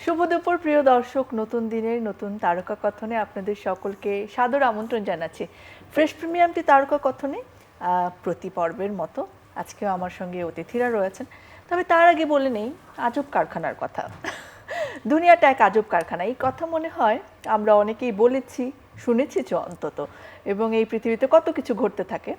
শুভ দুপুর প্রিয় দর্শক, নতুন দিনের নতুন তারকা কথনে আপনাদের সকলকে সাদর আমন্ত্রণ জানাচ্ছি। ফ্রেশ প্রিমিয়ামটি তারকা কথনে প্রতি পর্বের মতো আজকেও আমার সঙ্গে অতিথিরা রয়েছেন। তবে তার আগে বলে নেই আজব কারখানার কথা। দুনিয়াটা এক আজব কারখানা, এই কথা মনে হয় আমরা অনেকেই বলেছি, শুনেছি অন্তত, এবং এই পৃথিবীতে কত কিছু ঘটতে থাকে।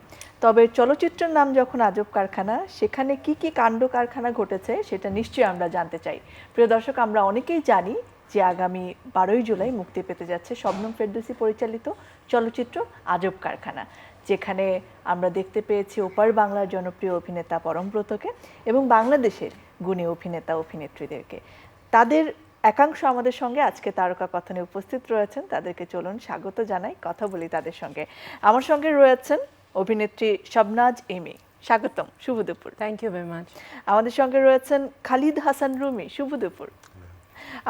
তবে চলচ্চিত্রের নাম যখন আজব কারখানা, সেখানে কি কি কাণ্ড কারখানা ঘটেছে সেটা নিশ্চয়ই আমরা জানতে চাই। প্রিয় দর্শক, আমরা অনেকেই জানি যে আগামী 12ই জুলাই মুক্তি পেতে যাচ্ছে শবনম ফেরদৌসী পরিচালিত চলচ্চিত্র আজব কারখানা, যেখানে আমরা দেখতে পেয়েছি ওপার বাংলার জনপ্রিয় অভিনেতা পরমব্রতকে এবং বাংলাদেশের গুণী অভিনেতা অভিনেত্রীদেরকে। তাদের একাংশ আমাদের সঙ্গে আজকে তারকা কথনে উপস্থিত রয়েছেন। তাদেরকে চলুন স্বাগত জানাই, কথা বলি তাদের সঙ্গে। আমার সঙ্গে রয়েছেন অভিনেত্রী শবনাজ এমি, স্বাগতম, শুভ দুপুর। Thank you very much. আমাদের সঙ্গে রয়েছেন খালিদ হাসান রুমি, শুভ দুপুর।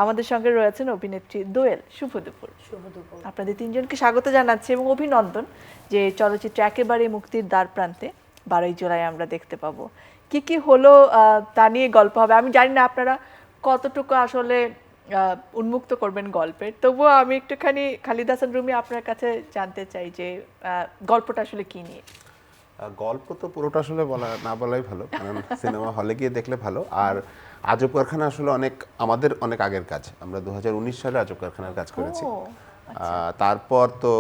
আমাদের সঙ্গে রয়েছেন অভিনেত্রী দোয়েল, শুভ দুপুর। শুভ দুপুর। আপনাদের তিনজনকে স্বাগত জানাচ্ছি এবং অভিনন্দন যে চলচ্চিত্র একেবারে মুক্তির দ্বার প্রান্তে 12ই জুলাই আমরা দেখতে পাবো। কি কি হলো তা নিয়ে গল্প হবে। আমি জানি না আপনারা কতটুকু আসলে উন্মুক্ত করবেন গল্পের, তবুও আমি একটুখানি খালিদ হাসান রুমি আপনার কাছে জানতে চাই যে গল্পটা আসলে কি নিয়ে। গল্প তো পুরোটা আসলে না বলাই ভালো, কারণ সিনেমা হলে গিয়ে দেখলে ভালো। আর আজব কারখানা আসলে আমাদের অনেক আগের কাজ। আমরা 2019 সালে আজব কারখানার কাজ করেছি। তারপর তো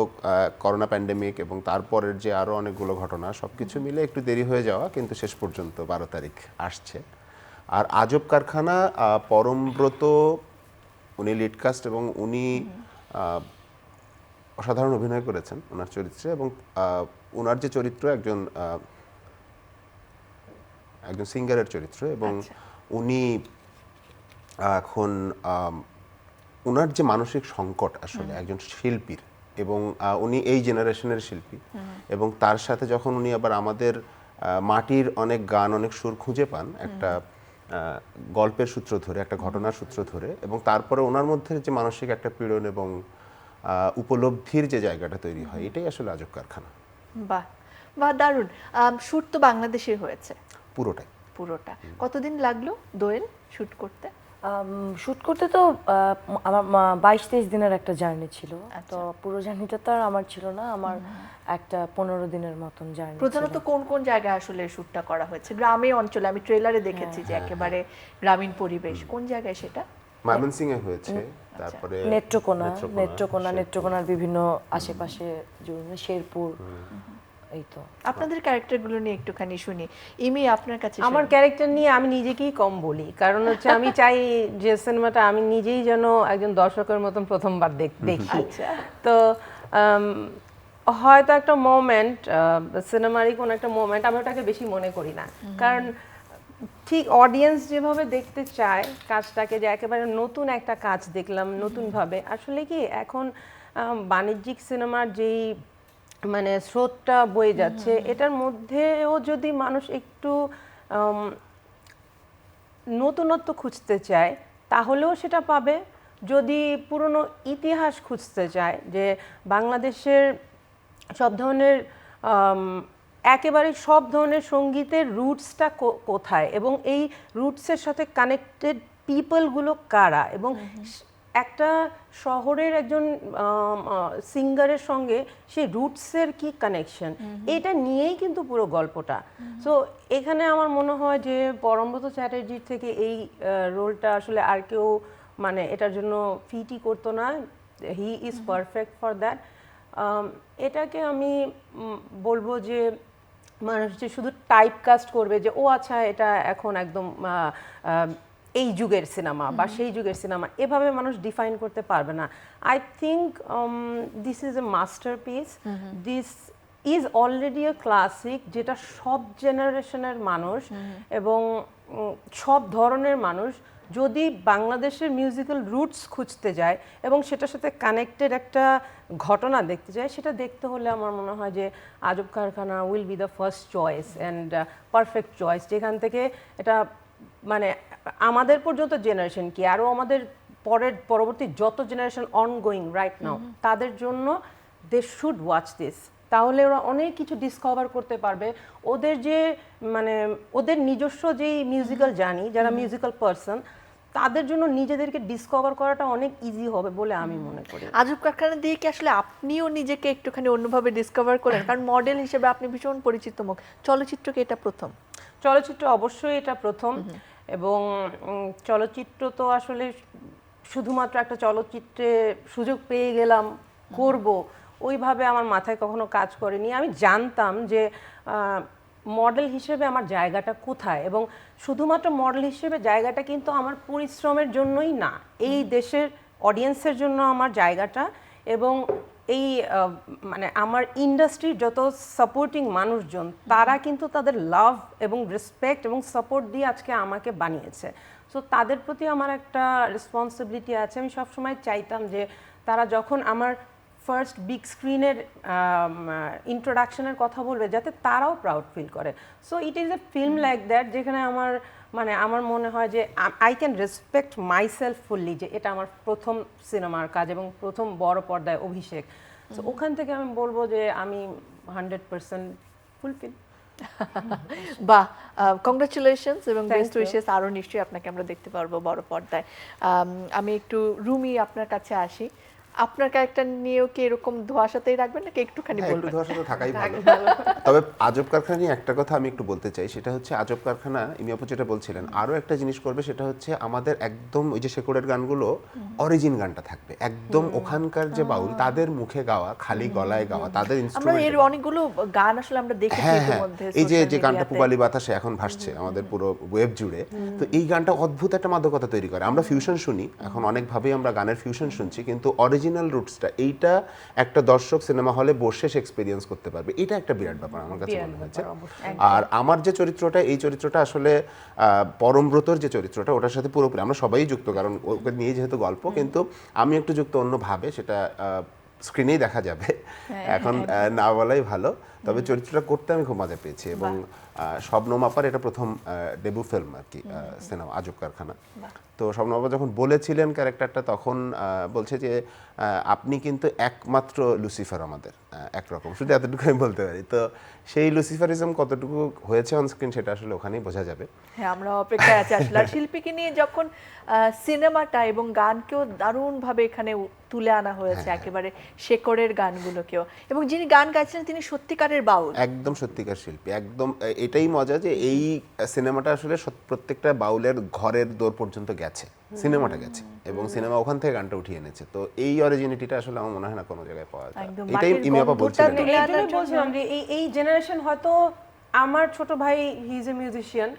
করোনা প্যান্ডেমিক এবং তারপরের যে আরো অনেকগুলো ঘটনা, সবকিছু মিলে একটু দেরি হয়ে যাওয়া, কিন্তু শেষ পর্যন্ত 12 তারিখ আসছে। আর আজব কারখানা, পরমব্রত উনি লিডকাস্ট এবং উনি অসাধারণ অভিনয় করেছেন ওনার চরিত্রে। এবং ওনার যে চরিত্র একজন সিঙ্গারের চরিত্র, এবং উনি এখন ওনার যে মানসিক সংকট আসলে একজন শিল্পীর, এবং উনি এই জেনারেশনের শিল্পী, এবং তার সাথে যখন উনি আবার আমাদের মাটির অনেক গান, অনেক সুর খুঁজে পান একটা গল্পের সূত্র ধরে, একটা ঘটনার সূত্র ধরে, এবং তারপরে ওনার মধ্যে যে মানসিক একটা পীড়ন এবং উপলব্ধির যে জায়গাটা তৈরি হয়, এটাই আসলে আজব কারখানা। বাহ বাহ, দারুণ। শুট তো বাংলাদেশে হয়েছে পুরোটা। কতদিন লাগলো দোয়েল শুট করতে? শুট করতে তো আমার 22-23 দিনের একটা জার্নি ছিল। তো পুরো জার্নিটা তো আর আমার ছিল না, আমার একটা 15 দিনের মতন জার্নি। প্রধানত কোন কোন জায়গায় আসলে শুটটা করা হয়েছে? গ্রামে অঞ্চলে, আমি ট্রেলারে দেখেছি যে একেবারে গ্রামীণ পরিবেশ। কোন জায়গায় সেটা? ময়মনসিংহে হয়েছে, তারপরে নেত্রকোনার বিভিন্ন আশেপাশে, শেরপুর, এই তো। আপনাদের ক্যারেক্টারগুলো নিয়ে একটুখানি শুনি। ইমি, আপনার কাছে আমার ক্যারেক্টার নিয়ে আমি নিজেকেই কম বলি, কারণ হচ্ছে আমি চাই যে সিনেমাটা আমি নিজেই যেন একজন দর্শকের মতন প্রথমবার দেখি। তো হয়তো একটা মোমেন্ট, সিনেমারই কোনো একটা মোমেন্ট, আমি ওটাকে বেশি মনে করি না, কারণ ঠিক অডিয়েন্স যেভাবে দেখতে চায় কাজটাকে, যে একেবারে নতুন একটা কাজ দেখলাম নতুনভাবে। আসলে কি এখন বাণিজ্যিক সিনেমার যেই মানে স্রোতটা বয়ে যাচ্ছে, এটার মধ্যেও যদি মানুষ একটু নতুনত্ব খুঁজতে চায় তাহলেও সেটা পাবে। যদি পুরনো ইতিহাস খুঁজতে চায়, যে বাংলাদেশের সব ধরনের একেবারে সব ধরনের সঙ্গীতের রুটসটা কোথায়, এবং এই রুটসের সাথে কানেক্টেড পিপলগুলো কারা, এবং একটা শহরের একজন সিঙ্গারের সঙ্গে সেই রুটসের কি কানেকশন, এটা নিয়েই কিন্তু পুরো গল্পটা। সো এখানে আমার মনে হয় যে পরমব্রত চ্যাটার্জির থেকে এই রোলটা আসলে আর কেউ মানে এটার জন্য ফিটই করতো না। He is perfect for that. এটাকে আমি বলবো যে মানুষ যে শুধু টাইপ কাস্ট করবে যে ও আচ্ছা এটা এখন একদম এই যুগের সিনেমা বা সেই যুগের সিনেমা, এভাবে মানুষ ডিফাইন করতে পারবে না। I think this is a masterpiece, this is already A classic, যেটা সব জেনারেশনের মানুষ এবং সব ধরনের মানুষ যদি বাংলাদেশের মিউজিক্যাল রুটস খুঁজতে যায় এবং সেটার সাথে কানেক্টেড একটা ঘটনা দেখতে যায়, সেটা দেখতে হলে আমার মনে হয় যে আজব কারখানা will be the first choice and perfect choice, যেখান থেকে এটা মানে আমাদের পর্যন্ত জেনারেশন কি আরও আমাদের পরবর্তী যত জেনারেশন অনগোয়িং রাইট নাও, তাদের জন্য দে শুড ওয়াচ দিস। তাহলে ওরা অনেক কিছু ডিসকভার করতে পারবে। ওদের যে মানে ওদের নিজস্ব যেই মিউজিক্যাল জার্নি, যারা মিউজিক্যাল পার্সন, তাদের জন্য নিজেদেরকে ডিসকভার করাটা অনেক ইজি হবে বলে আমি মনে করি। আজব কারখানা দিয়ে কি আসলে আপনিও নিজেকে একটুখানি অন্যভাবে ডিসকভার করেন? কারণ মডেল হিসেবে আপনি ভীষণ পরিচিত মুখ, চলচ্চিত্র কি এটা প্রথম? চলচ্চিত্র অবশ্যই এটা প্রথম, এবং চলচ্চিত্র তো আসলে শুধুমাত্র একটা চলচ্চিত্রে সুযোগ পেয়ে গেলাম করব ওইভাবে আমার মাথায় কখনো কাজ করেনি। আমি জানতাম যে মডেল হিসেবে আমার জায়গাটা কোথায়, এবং শুধুমাত্র মডেল হিসেবে জায়গাটা কিন্তু আমার পরিশ্রমের জন্যই না, এই দেশের অডিয়েন্সের জন্য আমার জায়গাটা, এবং এই মানে আমার ইন্ডাস্ট্রির যত সাপোর্টিং মানুষজন তারা কিন্তু তাদের লাভ এবং রেসপেক্ট এবং সাপোর্ট দিয়ে আজকে আমাকে বানিয়েছে। সো তাদের প্রতি আমার একটা রেসপন্সিবিলিটি আছে। আমি সবসময় চাইতাম যে তারা যখন আমার ফার্স্ট বিগ স্ক্রিনের ইন্ট্রোডাকশনের কথা বলবে যাতে তারাও প্রাউড ফিল করে। So it is a film like that যেখানে আমার মনে হয় যে I can respect myself fully, যে এটা আমার প্রথম সিনেমার কাজ এবং প্রথম বড় পর্দায় অভিষেক। সো ওখান থেকে আমি বলবো যে আমি 100% ফুলফিল। বাহ, কংগ্রাচুলেশনস এবং Thank বেস্ট you. উইশেস। আরও নিশ্চয়ই আপনাকে আমরা দেখতে পারবো বড় পর্দায়। আমি একটু রুমি আপনার কাছে আসি, আপনার ক্যারেক্টার নিয়েও কি এরকম ধোঁয়াশাতেই রাখবেন নাকি একটুখানি হ্যাঁ, একটু বলবেন? ধোঁয়াশা তো থাকাই ভালো। তবে আজব কারখানা নিয়ে একটা কথা আমি একটু বলতে চাই, সেটা হচ্ছে আজব কারখানা ইমি আপু যেটা বলছিলেন আরো একটা জিনিস করবে, সেটা হচ্ছে আমাদের একদম ওই যে শেকড়ের গানগুলো অরিজিন গানটা থাকবে, একদম ওখানকার যে বাউল তাদের মুখে গাওয়া, খালি গলায় গাওয়া, তাদের আমরা ইনস্ট্রুমেন্ট। এর অনেকগুলো গান আসলে আমরা দেখেছি হ্যাঁ হ্যাঁ, ইতিমধ্যে এই যে social যে গানটা media-তে। পুবালি বাতাসে এখন ভাসছে আমাদের পুরো ওয়েব জুড়ে, তো এই গানটা অদ্ভুত একটা মাদকতা তৈরি করে। আমরা ফিউশন শুনি এখন অনেকভাবেই, আমরা গানের ফিউশন শুনছি, কিন্তু অরিজিনাল রুটসটা এইটা একটা দর্শক সিনেমা হলে বসে সে এক্সপেরিয়েন্স করতে পারবে, এটা একটা বিরাট ব্যাপার আমার কাছে মনে হচ্ছে। আর আমার যে চরিত্রটা, এই চরিত্রটা আসলে পরমব্রতর যে চরিত্রটা, ওটার সাথে পুরোপুরি আমরা সবাই যুক্ত, কারণ ওকে নিয়ে যেহেতু গল্প, কিন্তু আমি একটু যুক্ত অন্যভাবে, সেটা স্ক্রিনেই দেখা যাবে, এখন না বলাই ভালো। তবে চরিত্রটা করতে আমি খুব মজা পেয়েছি, এবং শবনম আপার এটা প্রথম ডেবু ফিল্ম আর কি, সিনেমা আজব কারখানা। তো শবনম আপা যখন বলেছিলেন ক্যারেক্টারটা, তখন বলছে যে আপনি কিন্তু একমাত্র লুসিফার আমাদের, একরকম, শুধু এতটুকু আমি বলতে পারি। তো সেই লুসিফারিজম কতটুকু হয়েছে অন স্ক্রিন সেটা আসলে ওখানেই বোঝা যাবে। হ্যাঁ, আমরা অপেক্ষায় আছি আসলে। আর শিল্পীকে নিয়ে যখন সিনেমাটা এবং গানকেও দারুণভাবে এখানে তুলে আনা হয়েছে, একেবারে শেকড়ের গানগুলোকেও, এবং যিনি গান গাইছেন তিনি সত্যিকারের বাউল, একদম সত্যিকার শিল্পী, একদম। এটাই মজা যে এই সিনেমাটা আসলে প্রত্যেকটা বাউলের ঘরের দোর পর্যন্ত গেছে, সিনেমাটা গেছে, এবং সিনেমা ওখান থেকে গানটা উঠিয়ে এনেছে। তো এই অরিজিনিটিটা আসলে আমার মনে হয় না কোনো জায়গায় পাওয়া যায়। একদম এটাই মাটির ইমি আপা গন্ধটা বলছিলেন। তুলে এই আনার জন্যই জন্য- বলছিলাম যে এই জেনারেশন, হয়তো আমার ছোট ভাই he is a musician,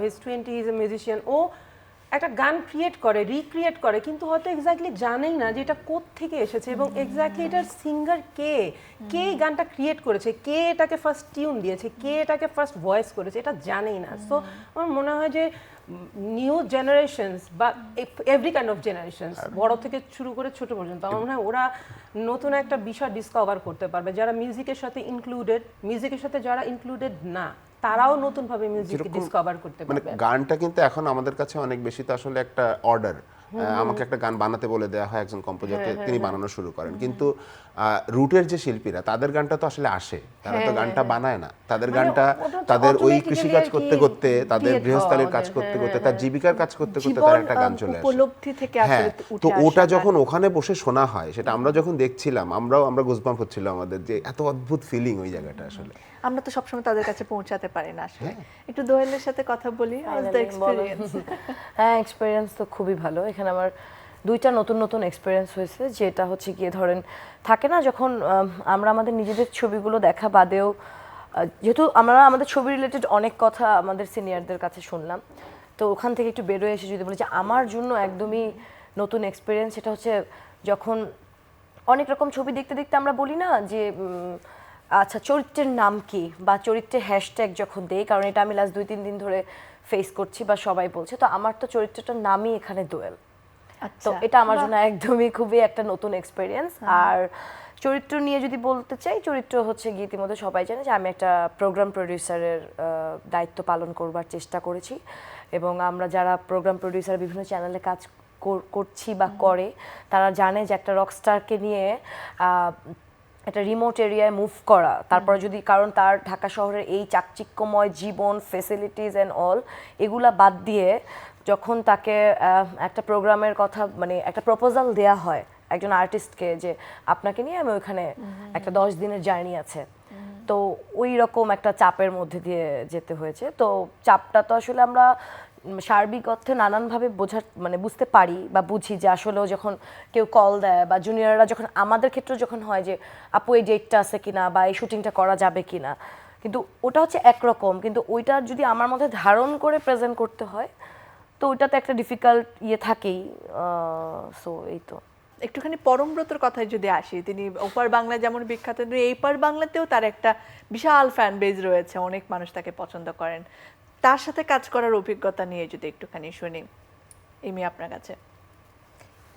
his 20, he is a musician, ও একটা গান ক্রিয়েট করে, রিক্রিয়েট করে, কিন্তু হয়তো এক্স্যাক্টলি জানেই না যে এটা কোত্থেকে এসেছে এবং এক্স্যাক্টলি এটার সিঙ্গার কে, কে এই গানটা ক্রিয়েট করেছে, কে এটাকে ফার্স্ট টিউন দিয়েছে, কে এটাকে ফার্স্ট ভয়েস করেছে, এটা জানেই না। সো আমার মনে হয় যে নিউ জেনারেশনস বা এভরি কাইন্ড অফ জেনারেশনস, বড় থেকে শুরু করে ছোট পর্যন্ত, আমার মনে হয় ওরা নতুন একটা বিষয় ডিসকভার করতে পারবে। যারা মিউজিকের সাথে ইনক্লুডেড, মিউজিকের সাথে যারা ইনক্লুডেড না, তারাও নতুন ভাবে মিউজিক ডিসকভার করতে মানে পারবে। গানটা কিন্তু এখন আমাদের কাছে অনেক বেশি তো আসলে একটা অর্ডার, আমাকে একটা গান বানাতে বলে দেওয়া হয় একজন কম্পোজারকে, তিনি বানানো শুরু করেন, কিন্তু রুটের যে শিল্পীরা তাদের গানটা তো আসলে আসে, তারা তো গানটা বানায় না, তাদের গানটা ওটা তো তাদের ওই automatically কৃষিকাজ আর কি করতে করতে, তাদের create গৃহস্থালির হওয়া কাজ ওদের, করতে করতে, তার জীবিকার কাজ করতে করতে জীবন তার একটা গান চলে আসে। উপলব্ধি থেকে হ্যাঁ, আসলে তো উঠে ওটা আসা যখন গান। ওখানে বসে শোনা হয়, সেটা আমরা যখন দেখছিলাম, আমরা গুজবাম্প হচ্ছিল আমাদের, যে এত অদ্ভুত ফিলিং ওই জায়গাটা আসলে। আমরা তো সবসময় তাদের কাছে পৌঁছাতে পারি না আসলে। একটু দোয়েলের সাথে কথা বলি, হাউ দ্য এক্সপেরিয়েন্স? হ্যাঁ, এক্সপিরিয়েন্স তো খুবই ভালো। এখানে আমার দুইটা নতুন নতুন এক্সপিরিয়েন্স হয়েছে, যেটা হচ্ছে গিয়ে ধরেন থাকে না যখন আমরা আমাদের নিজেদের ছবিগুলো দেখা বাদেও, যেহেতু আমরা আমাদের ছবি রিলেটেড অনেক কথা আমাদের সিনিয়রদের কাছে শুনলাম, তো ওখান থেকে একটু বেরোয় এসে যদি বলি যে আমার জন্য একদমই নতুন এক্সপিরিয়েন্স, সেটা হচ্ছে যখন অনেক রকম ছবি দেখতে দেখতে আমরা বলি না যে আচ্ছা চরিত্রের নাম কি, বা চরিত্রের হ্যাশট্যাগ যখন দেই, কারণ এটা আমি লাস্ট 2-3 দিন ধরে ফেস করছি বা সবাই বলছে, তো আমার তো চরিত্রটার নামই এখানে দোয়েল। তো এটা আমার জন্য একদমই খুবই একটা নতুন এক্সপিরিয়েন্স। আর চরিত্র নিয়ে যদি বলতে চাই, চরিত্র হচ্ছে গিয়ে ইতিমধ্যে সবাই জানে যে আমি একটা প্রোগ্রাম প্রডিউসারের দায়িত্ব পালন করবার চেষ্টা করেছি, এবং আমরা যারা প্রোগ্রাম প্রডিউসার বিভিন্ন চ্যানেলে কাজ করছি বা করে, তারা জানে যে একটা রকস্টারকে নিয়ে একটা রিমোট এরিয়ায় মুভ করা, তারপরে যদি, কারণ তার ঢাকা শহরের এই চাকচিক্যময় জীবন, ফেসিলিটিস অ্যান্ড অল এগুলা বাদ দিয়ে যখন তাকে একটা প্রোগ্রামের কথা মানে একটা প্রপোজাল দেয়া হয় একজন আর্টিস্টকে যে আপনাকে নিয়ে আমি ওইখানে একটা 10 দিনের জার্নি আছে, তো ওই রকম একটা চাপের মধ্যে দিয়ে যেতে হয়েছে। তো চাপটা তো আসলে আমরা সার্বিক অর্থে নানানভাবে মানে বুঝতে পারি বা বুঝি যে আসলেও যখন কেউ কল দেয় বা জুনিয়ররা যখন আমাদের ক্ষেত্রে যখন হয় যে আপু এই ডেটটা আছে কিনা বা এই শুটিংটা করা যাবে কিনা, কিন্তু ওটা হচ্ছে একরকম, কিন্তু ওইটা যদি আমার মধ্যে ধারণ করে প্রেজেন্ট করতে হয় তো ওইটাতে একটা ডিফিকাল্ট থাকেই। সো এই তো। একটুখানি পরমব্রতর কথায় যদি আসি, তিনি ওপার বাংলা যেমন বিখ্যাত, এইপার বাংলাতেও তার একটা বিশাল ফ্যান বেজ রয়েছে, অনেক মানুষ তাকে পছন্দ করেন। তার সাথে কাজ করার অভিজ্ঞতা নিয়ে যদি একটুখানি শুনি এমি আপনার কাছে।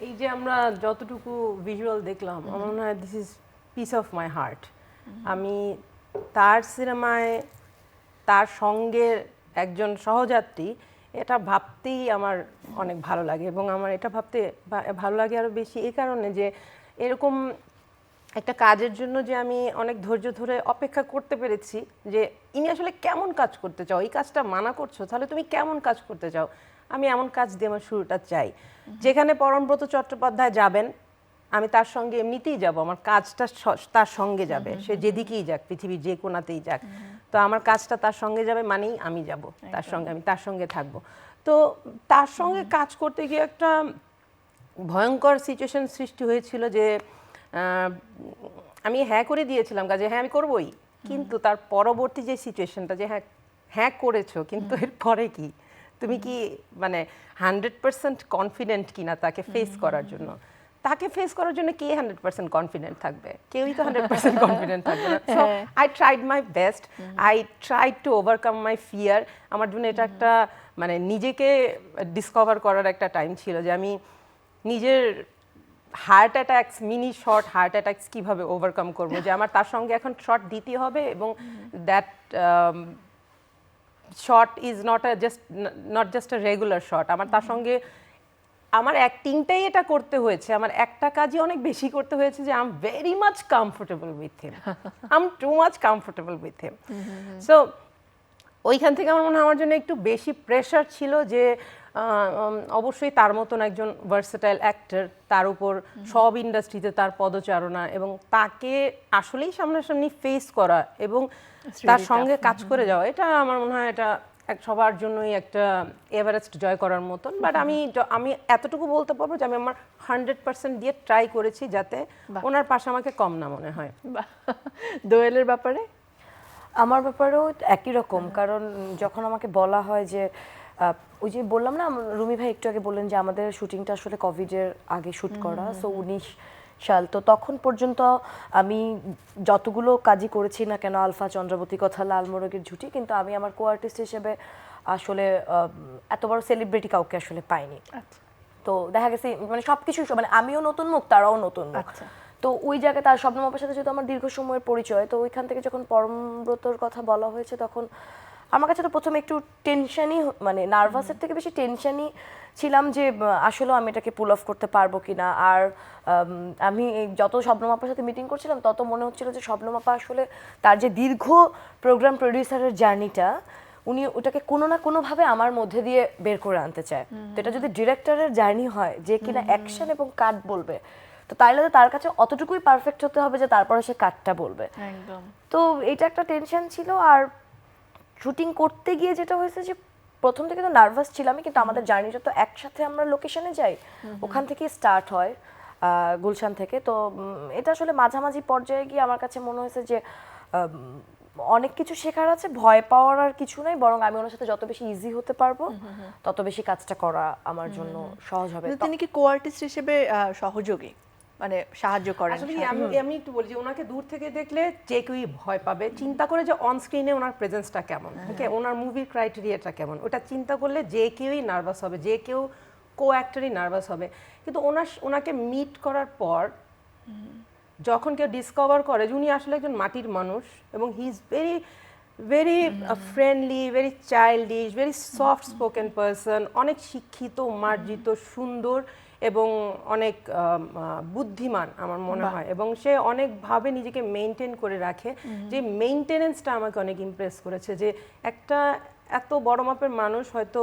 এই যে আমরা যতটুকু ভিজুয়াল দেখলাম, আমার মনে হয় this is piece of my heart. আমি তার সিনেমায় তার সঙ্গে একজন সহযাত্রী, এটা ভাবতেই আমার অনেক ভালো লাগে। এবং আমার এটা ভাবতে ভালো লাগে আরও বেশি এই কারণে যে এরকম একটা কাজের জন্য যে আমি অনেক ধৈর্য ধরে অপেক্ষা করতে পেরেছি যে ইনি আসলে কেমন কাজ করতে চাও, এই কাজটা মানা করছো, তাহলে তুমি কেমন কাজ করতে চাও, আমি এমন কাজ দিয়ে আমার শুরুটা চাই। যেখানে পরমব্রত চট্টোপাধ্যায় যাবেন আমি তার সঙ্গে এমনিতেই যাব, আমার কাজটা তার সঙ্গে যাবে, সে যেদিকেই যাক, পৃথিবীর যে কোনাতেই যাক, তো আমার কাজটা তার সঙ্গে যাবে মানেই আমি যাব তার সঙ্গে, আমি তার সঙ্গে থাকবো। তো তার সঙ্গে কাজ করতে গিয়ে একটা ভয়ঙ্কর সিচুয়েশন সৃষ্টি হয়েছিল যে আমি হ্যাঁ করে দিয়েছিলাম কাজে, হ্যাঁ আমি করবই, কিন্তু তার পরবর্তী যে সিচুয়েশনটা যে হ্যাঁ করেছো কিন্তু এরপরে কি, তুমি কি মানে 100% কনফিডেন্ট কিনা তাকে ফেস করার জন্য। তাকে ফেস করার জন্য কে 100% কনফিডেন্ট থাকবে, কেউই তো 100% কনফিডেন্ট থাকবে না। So I tried my best, I tried to overcome my fear. আমার জন্য এটা একটা মানে নিজেকে ডিসকভার করার একটা টাইম ছিল যে আমি নিজের heart attacks, mini short heart attacks কীভাবে ওভারকাম করবো, যে আমার তার সঙ্গে এখন শট দিতে হবে এবং that shot is not just a regular shot. আমার তার সঙ্গে আমার অ্যাক্টিংটাই এটা করতে হয়েছে, আমার একটা কাজই অনেক বেশি করতে হয়েছে যে I am very much comfortable with him, I am too much comfortable with him. So ওইখান থেকে আমার মনে হয় আমার জন্য একটু বেশি প্রেশার ছিল যে অবশ্যই তার মতন একজন ভার্সেটাইল অ্যাক্টর, তার উপর সব ইন্ডাস্ট্রিতে তার পদচারণা, এবং তাকে আসলেই সামনাসামনি ফেস করা এবং তার সঙ্গে কাজ করে যাওয়া, এটা আমার মনে হয় এটা সবার জন্যই একটা এভারেস্ট জয় করার মতন। বাট আমি এতটুকু বলতে পারবো যে আমি আমার 100% দিয়ে ট্রাই করেছি যাতে ওনার পাশে আমাকে কম না মনে হয়। দোয়েলের ব্যাপারে আমার ব্যাপারেও একই রকম, কারণ যখন আমাকে বলা হয় যে ওই যে বললাম না, রুমি ভাই একটু আগে বললেন যে আমাদের শুটিংটা আসলে কোভিডের আগে শুট করা, সো 19 সাল, তো তখন পর্যন্ত আমি যতগুলো কাজই করেছি না কেন, আলফা, চন্দ্রাবতী কথা, লাল মোরগের ঝুঁটি, কিন্তু আমি আমার কো আর্টিস্ট হিসেবে আসলে এত বড় সেলিব্রিটি কাউকে আসলে পাইনি। তো দেখা গেছে মানে সবকিছু মানে আমিও নতুন মুখ, তারাও নতুন মুখ। তো ওই জায়গায় তার শবনম আপার সাথে যেহেতু আমার দীর্ঘ সময়ের পরিচয়, তো ওইখান থেকে যখন পরমব্রতর কথা বলা হয়েছে তখন আমার কাছে তো প্রথমে একটু টেনশনই, মানে নার্ভাসের থেকে বেশি টেনশনই ছিলাম যে আসলে আমি এটাকে পুল অফ করতে পারবো কিনা। আর আমি যত শবনম আপার সাথে মিটিং করছিলাম তত মনে হচ্ছিল যে শবনম আপা আসলে তার যে দীর্ঘ প্রোগ্রাম প্রডিউসারের জার্নিটা, উনি ওটাকে কোনো না কোনোভাবে আমার মধ্যে দিয়ে বের করে আনতে চায়। তো এটা যদি ডিরেক্টরের জার্নি হয় যে কিনা অ্যাকশন এবং কাট বলবে, তো তাইলে তো তার কাছে অতটুকুই পারফেক্ট হতে হবে যে তারপরে সে কাটটা বলবে। একদম। তো এটা একটা টেনশন ছিল। আর শুটিং করতে গিয়ে যেটা হয়েছে যে প্রথম থেকে তো নার্ভাস ছিলামই, কিন্তু আমাদের জার্নিটা তো একসাথে আমরা লোকেশনে যাই, ওখান থেকে স্টার্ট হয় গুলশান থেকে। তো এটা আসলে মাঝামাঝি পর্যায়ে গিয়ে আমার কাছে মনে হয়েছে যে অনেক কিছু শেখার আছে, ভয় পাওয়ার আর কিছু নাই, বরং আমি ওনার সাথে যত বেশি ইজি হতে পারবো তত বেশি কাজটা করা আমার জন্য সহজ হবে। তিনি কি কো আর্টিস্ট হিসেবে সহযোগী, মানে সাহায্য করেন? আসলে আমি একটু বলি যে ওনাকে দূর থেকে দেখলে যে কেউই ভয় পাবে, চিন্তা করে যে অন স্ক্রিনে ওনার প্রেজেন্সটা কেমন, ওকে, ওনার মুভির ক্রাইটেরিয়াটা কেমন, ওটা চিন্তা করলে যে কেউই নার্ভাস হবে, যে কেউ কো অ্যাক্টরই নার্ভাস হবে। কিন্তু ওনাকে মিট করার পর যখন কেউ ডিসকভার করে যে উনি আসলে একজন মাটির মানুষ এবং he is very very friendly, very childish, very soft spoken person, অনেক শিক্ষিত, মার্জিত, সুন্দর এবং অনেক বুদ্ধিমান আমার মনে হয়, এবং সে অনেকভাবে নিজেকে মেনটেন করে রাখে। যে মেনটেনেন্সটা আমাকে অনেক ইমপ্রেস করেছে, যে একটা এত বড় মাপের মানুষ হয়তো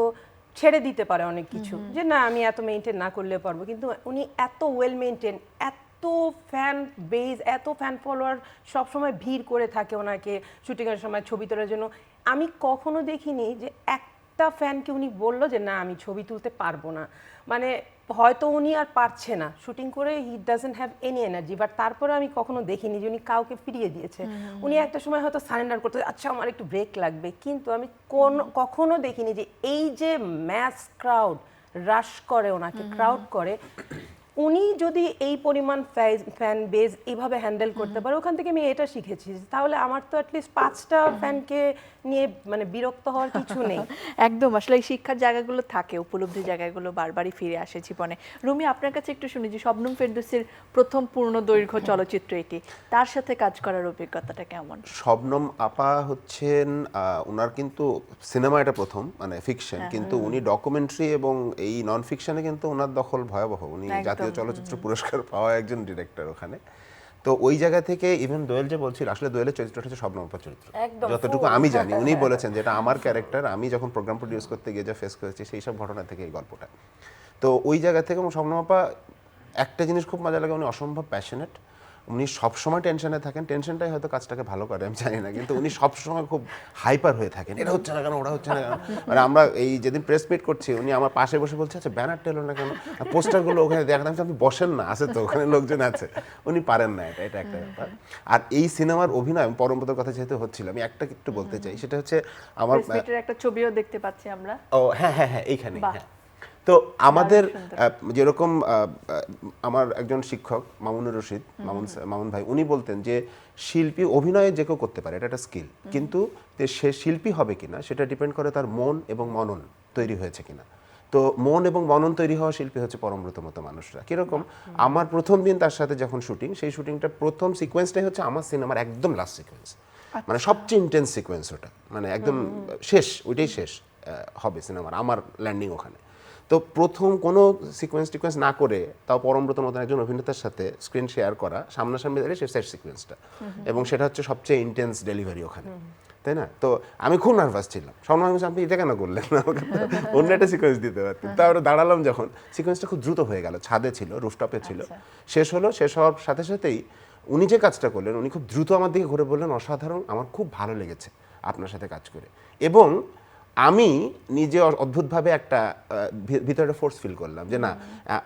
ছেড়ে দিতে পারে অনেক কিছু, যে না আমি এত মেনটেন না করলে পারবো, কিন্তু উনি এত ওয়েল মেনটেন, এত ফ্যান বেজ, এত ফ্যান ফলোয়ার সবসময় ভিড় করে থাকে ওনাকে শুটিংয়ের সময় ছবি তোলার জন্য। আমি কখনো দেখিনি যে একটা ফ্যানকে উনি বললো যে না আমি ছবি তুলতে পারবো না, মানে হয়তো উনি আর পারছে না শুটিং করে, he doesn't have any energy, but তারপরে আমি কখনো দেখিনি যে উনি কাউকে ফিরিয়ে দিয়েছে। উনি একটা সময় হয়তো সারেন্ডার করতে, আচ্ছা আমার একটু ব্রেক লাগবে, কিন্তু আমি কখনো দেখিনি যে এই যে ম্যাস ক্রাউড রাশ করে ওনাকে, ক্রাউড করে, উনি যদি এই পরিমাণ ফ্যান বেজ এইভাবে হ্যান্ডেল করতে পারে, ওখান থেকে আমি এটা শিখেছি যে তাহলে আমার তো অ্যাটলিস্ট 5টা ফ্যানকে নিয়ে মানে বিরক্ত হওয়ার কিছু নেই। একদম, আসলে এই শিক্ষার জায়গাগুলো থাকে, উপলব্ধির জায়গাগুলো বারবারই ফিরে আসে জীবনে। রুমি, আপনার কাছে একটু শুনি যে শবনম ফেরদৌসীর প্রথম পূর্ণ দৈর্ঘ্য চলচ্চিত্র এটি, তার সাথে কাজ করার অভিজ্ঞতাটা কেমন? শবনম আপা হচ্ছেন ওনার কিন্তু সিনেমা এটা প্রথম, মানে ফিকশন, কিন্তু উনি ডকুমেন্টারি এবং এই নন ফিকশনে কিন্তু ওনার দখল ভয়াবহ। উনি জাতীয় চলচ্চিত্র পুরস্কার পাওয়া একজন ডিরেক্টর ওখানে। তো ওই জায়গা থেকে ইভেন দোয়েল যে বলছিল, আসলে দোয়েলের চরিত্রটা হচ্ছে শবনম আপার চরিত্র, একদম যতটুকু আমি জানি। উনি বলেছেন যে এটা আমার ক্যারেক্টার, আমি যখন প্রোগ্রাম প্রডিউস করতে গিয়ে যা ফেস করেছি সেই সব ঘটনা থেকে এই গল্পটা। তো ওই জায়গা থেকে শবনম আপা একটা জিনিস খুব মজা লাগে, উনি অসম্ভব প্যাশনেট। উনি সবসময় টেনশনে থাকেন, টেনশনটাই হয়তো কাজটাকে ভালো করে আমি জানি না, কিন্তু উনি সবসময় খুব হাইপার হয়ে থাকেন, এটা হচ্ছে না কেন, ওটা হচ্ছে না কেন। মানে আমরা এই যেদিন প্রেস মিট করছি, উনি আমার পাশে বসে বলছে আচ্ছা ব্যানারটা এলো না কেন, পোস্টারগুলো ওখানে দেখাতাম, আপনি বসেন না, আছে তো ওখানে লোকজন আছে। উনি পারেন না, এটা একটা ব্যাপার। আর এই সিনেমার অভিনয়, পরমপদর কথা যেহেতু হচ্ছিল, আমি একটা একটু বলতে চাই, সেটা হচ্ছে আমার প্রেসমিটের একটা ছবিও দেখতে পাচ্ছি আমরা। ও হ্যাঁ হ্যাঁ হ্যাঁ, এইখানে। হ্যাঁ, তো আমাদের যেরকম আমার একজন শিক্ষক মামুনুর রশিদ, মামুন ভাই, উনি বলতেন যে শিল্পী অভিনয়ে যে কেউ করতে পারে, এটা একটা স্কিল, কিন্তু সে শিল্পী হবে কিনা সেটা ডিপেন্ড করে তার মন এবং মনন তৈরি হয়েছে কিনা। তো মন এবং মনন তৈরি হওয়া শিল্পী হচ্ছে পরমব্রত মতো মানুষরা। কিরকম, আমার প্রথম দিন তার সাথে যখন শুটিং, সেই শুটিংটা প্রথম সিকোয়েন্সটাই হচ্ছে আমার সিনেমার একদম লাস্ট সিকোয়েন্স, মানে সবচেয়ে ইন্টেন্স সিকোয়েন্স ওটা, মানে একদম শেষ, ওইটাই শেষ হবে সিনেমার, আমার ল্যান্ডিং ওখানে। তো প্রথম কোনো সিকোয়েন্স না করে, তাও পরমব্রত মতন একজন অভিনেতার সাথে স্ক্রিন শেয়ার করা, সামনাসামনি দাঁড়িয়ে সে শেষ সিকোয়েন্সটা, এবং সেটা হচ্ছে সবচেয়ে ইন্টেন্স ডেলিভারি ওখানে, তাই না? তো আমি খুব নার্ভাস ছিলাম, সবসময় আমি আপনি এটা কেন করলেন না, আমাকে অন্য একটা সিকোয়েন্স দিতে পারতেন। তারপরে দাঁড়ালাম যখন, সিকোয়েন্সটা খুব দ্রুত হয়ে গেল, ছাদে ছিল, রুফটপে ছিল, শেষ হলো, শেষ হওয়ার সাথে সাথেই উনি যে কাজটা করলেন, উনি খুব দ্রুত আমার দিকে ঘুরে বললেন অসাধারণ, আমার খুব ভালো লেগেছে আপনার সাথে কাজ করে। এবং আমি নিজে অদ্ভুতভাবে একটা ভিতরে ফোর্স ফিল করলাম যে না,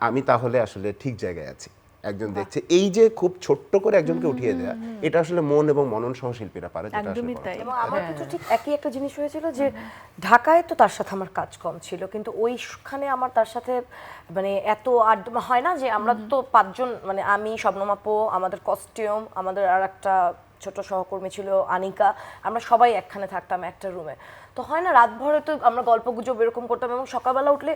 আমি তাহলে আসলে ঠিক জায়গায় আছি। একজন দেখছে, এই যে খুব ছোট্ট করে একজনকে উঠিয়ে দেয়া, এটা আসলে মন এবং মনন সহ শিল্পীরা পারে, যেটা আসলে একদমই তাই। এবং আমার ক্ষেত্রে ঠিক একই একটা জিনিস হয়েছিল যে ঢাকায় তো তার সাথে আমার কাজ কম ছিল, কিন্তু ওইখানে আমার তার সাথে মানে এত আড্ডা হয় না, যে আমরা তো 5 জন, মানে আমি, শবনম আপু, আমাদের কস্টিউম, আমাদের আর একটা ছোট সহকর্মী ছিল আনিকা, আমরা সবাই একখানে থাকতাম একটা রুমে। তো হয় না, রাত ভরে তো আমরা গল্প গুজব এরকম করতাম, এবং সকালবেলা উঠলে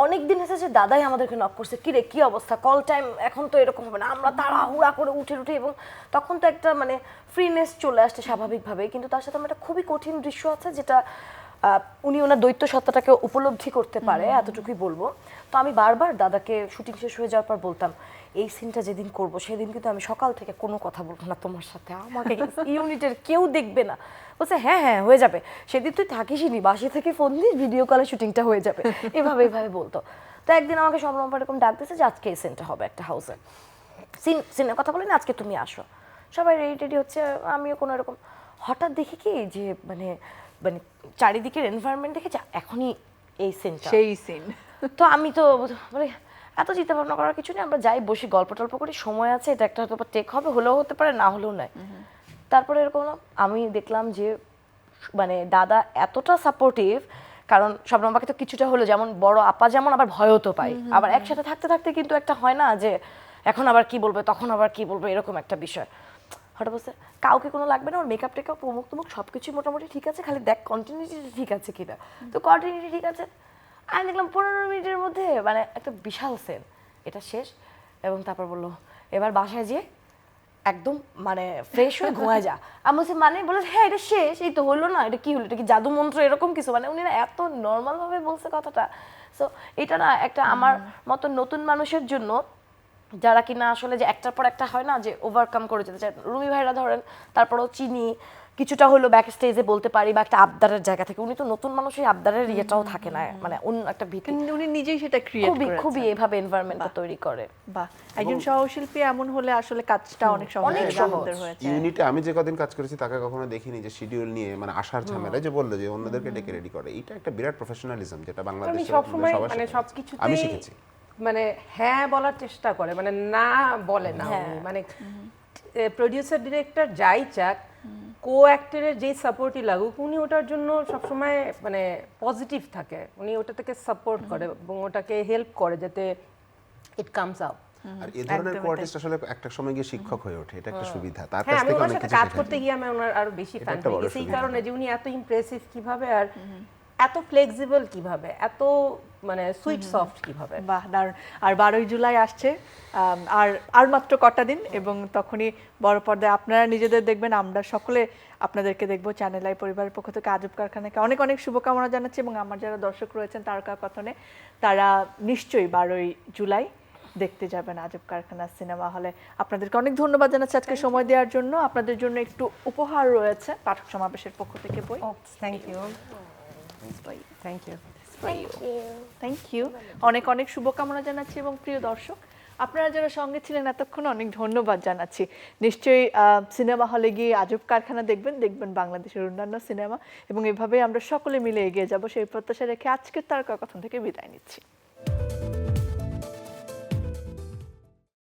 অনেক দিন হয়েছে যে দাদাই আমাদেরকে নক করছে, কি রে কি অবস্থা, কল টাইম এখন তো এরকম হবে না, আমরা তাড়াহুড়া করে উঠে, এবং তখন তো একটা মানে ফ্রিনেস চলে আসছে স্বাভাবিকভাবে। কিন্তু তার সাথে আমার একটা খুবই কঠিন দৃশ্য আছে, যেটা উনি ওনার দ্বৈত সত্তাটাকে উপলব্ধি করতে পারে, এতটুকুই বলবো। তো আমি বারবার দাদাকে শুটিং শেষ হয়ে যাওয়ার পর বলতাম, এই সিনটা যেদিন করব সেদিন কিন্তু আমি সকাল থেকে কোনো কথা বলবো না তোমার সাথে, আমাকে ইউনিটের কেউ দেখবে না। বলছে হ্যাঁ হ্যাঁ হয়ে যাবে, সেদিন তুই থাকিসই নি, বাসে থেকে ফোন দিস, ভিডিও কলে শুটিংটা হয়ে যাবে, এভাবে বলতো। তো একদিন আমাকে শবনম আপা এরকম ডাক দিয়েছে যে আজকে এই সিনটা হবে একটা হাউসে, সিনের কথা বলি না, আজকে তুমি আসো। সবাই রেডি হচ্ছে, আমিও কোনো এরকম, হঠাৎ দেখি কি যে মানে মানে চারিদিকের এনভায়রনমেন্ট দেখে যে এখনই এই সিনটা, সেই সিন। তো আমি তো মানে এত চিন্তা ভাবনা করার কিছু নেই, আমরা যাই বসি, গল্প টল্প করি, সময় আছে, এটা একটা হয়তো টেক হবে, হলেও হতে পারে না হলেও নয়। তারপরে এরকম আমি দেখলাম যে মানে দাদা এতটা সাপোর্টিভ, কারণ শবনম আপাকে তো কিছুটা হলো, যেমন বড় আপা যেমন, আবার ভয়ও তো পাই, আবার একসাথে থাকতে থাকতে কিন্তু একটা হয় না যে এখন আবার কি বলবে, তখন আবার কি বলবে, এরকম একটা বিষয়। হঠাৎ বলছে কাউকে কোনো লাগবে না, ওর মেকআপ টেকআপ অমুক তমুক সব কিছুই মোটামুটি ঠিক আছে, খালি দেখ কন্টিনিউটি ঠিক আছে কিনা। তো কন্টিনিউটি ঠিক আছে, আমি দেখলাম 15 মিনিটের মধ্যে মানে একটা বিশাল সেন, এটা শেষ। এবং তারপর বললো এবার বাসায় যেয়ে একদম মানে ফ্রেশ হয়ে ঘুমায় যা। আমি বলছি মানে, বলে হ্যাঁ এটা শেষ, এই তো হলো না, এটা কি হলো, এটা কি জাদু মন্ত্র এরকম কিছু, মানে উনি না এত নর্মাল ভাবে বলছে কথাটা। সো এটা না একটা আমার মতো নতুন মানুষের জন্য, যারা কিনা আসলে যে একটার পর একটা হয় না যে ওভারকাম করে যেতে চায়, রুমি ভাইরা ধরেন তারপরেও চিনি কিছুটা হলো ব্যাক স্টেজে বলতে পারি বা একটা আবদারের জায়গা থেকে। উনি তো নতুন মানুষের আবদারের ইয়েটাও থাকে না, মানে অন্য একটা ভীতি। কিন্তু উনি নিজেই সেটা ক্রিয়েট খুবই করেছেন। খুবই এইভাবে এনভায়রনমেন্টটা তৈরি করে। বাহ, একজন সহশিল্পী এমন হলে আসলে কাজটা অনেক সহজ অনেক হয়ে সহজ। আমাদের হয়েছে। ইউনিটে আমি যে কদিন কাজ করেছি তাকে কখনো দেখিনি যে শিডিউল নিয়ে মানে আসার ঝামেলা, যে বললো যে অন্যদেরকে ডেকে রেডি করে, এটা একটা বিরাট প্রফেশনালিজম যেটা আমি বাংলাদেশে সবসময় সবার মানে শেখা উচিত। সবকিছুতেই আমি শিখেছি। মানে হ্যাঁ বলার চেষ্টা করে, মানে না বলে না উনি। মানে প্রোডিউসার ডিরেক্টর যাই চাক, কো অ্যাক্টরের যেই সাপোর্টই লাগুক, উনি ওটার জন্য সবসময় মানে পজিটিভ থাকে। উনি ওটা থেকে সাপোর্ট করে এবং ওটাকে হেল্প করে যাতে ইট কামস আউট। আর এই ধরনের কোয়ার্টিস্ট আসলে একটা সময় গিয়ে শিক্ষক হয়ে ওঠে, এটা একটা সুবিধা। তার হ্যাঁ, কাছ আমি থেকে ওনার অনেক সাথে কিছু কাজ শেখা করতে যায়। গিয়ে আমি ওনার আরো বেশি ফ্যান একটা হয়ে বড় গেছি এই সুবিধা। কারণে যে উনি এত ইমপ্রেসিভ কিভাবে, আর এত ফ্লেক্সিবল কিভাবে, এত মানে সুইট সফট কিভাবে। বাহ, দারুণ। আর 12ই জুলাই আসছে, আর মাত্র কটা দিন, এবং তখনই বড় পর্দায় আপনারা নিজেদের দেখবেন, আমরা সকলে আপনাদেরকে দেখবো। চ্যানেল আই পরিবারের পক্ষ থেকে আজব কারখানাকে অনেক অনেক শুভকামনা জানাচ্ছি, এবং আমার যারা দর্শক রয়েছেন তারকা কথনে, তারা নিশ্চয়ই 12ই জুলাই দেখতে যাবেন আজব কারখানা সিনেমা হলে। আপনাদেরকে অনেক ধন্যবাদ জানাচ্ছি আজকে সময় দেওয়ার জন্য। আপনাদের জন্য একটু উপহার রয়েছে পাঠক সমাবেশের পক্ষ থেকে বই। Thank you, thank you. Thank you, অনেক অনেক শুভকামনা জানাচ্ছি। এবং প্রিয় দর্শক, আপনারা যারা সঙ্গে ছিলেন এতক্ষণ, অনেক ধন্যবাদ জানাচ্ছি। নিশ্চয়ই সিনেমা হলে গিয়ে আজব কারখানা দেখবেন বাংলাদেশের অন্যান্য সিনেমা, এবং এভাবেই আমরা সকলে মিলে এগিয়ে যাব সেই প্রত্যাশা রেখে আজকের তারকা কথন থেকে বিদায় নিচ্ছি।